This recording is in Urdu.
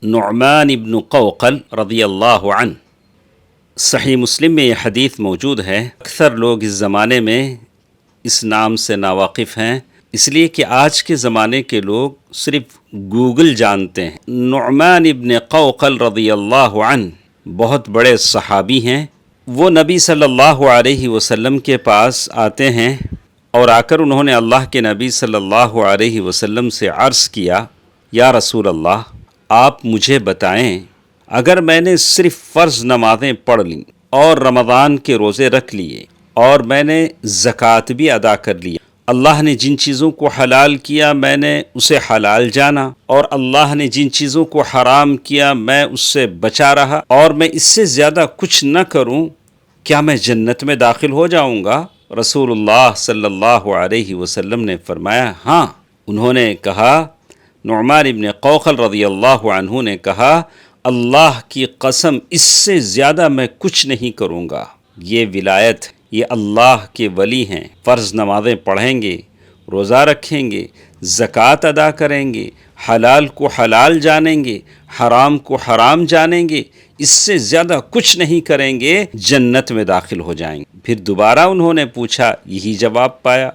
نعمان ابن قوقل رضی اللہ عنہ، صحیح مسلم میں یہ حدیث موجود ہے۔ اکثر لوگ اس زمانے میں اس نام سے ناواقف ہیں، اس لیے کہ آج کے زمانے کے لوگ صرف گوگل جانتے ہیں۔ نعمان ابن قوقل رضی اللہ عنہ بہت بڑے صحابی ہیں۔ وہ نبی صلی اللہ علیہ وسلم کے پاس آتے ہیں اور آ کر انہوں نے اللہ کے نبی صلی اللہ علیہ وسلم سے عرض کیا، یا رسول اللہ، آپ مجھے بتائیں، اگر میں نے صرف فرض نمازیں پڑھ لیں اور رمضان کے روزے رکھ لیے اور میں نے زکوٰۃ بھی ادا کر لی، اللہ نے جن چیزوں کو حلال کیا میں نے اسے حلال جانا، اور اللہ نے جن چیزوں کو حرام کیا میں اس سے بچا رہا، اور میں اس سے زیادہ کچھ نہ کروں، کیا میں جنت میں داخل ہو جاؤں گا؟ رسول اللہ صلی اللہ علیہ وسلم نے فرمایا ہاں۔ انہوں نے کہا، نعمان ابن قوقل رضی اللہ عنہ نے کہا، اللہ کی قسم اس سے زیادہ میں کچھ نہیں کروں گا۔ یہ ولایت، یہ اللہ کے ولی ہیں، فرض نمازیں پڑھیں گے، روزہ رکھیں گے، زکوٰۃ ادا کریں گے، حلال کو حلال جانیں گے، حرام کو حرام جانیں گے، اس سے زیادہ کچھ نہیں کریں گے، جنت میں داخل ہو جائیں گے۔ پھر دوبارہ انہوں نے پوچھا، یہی جواب پایا۔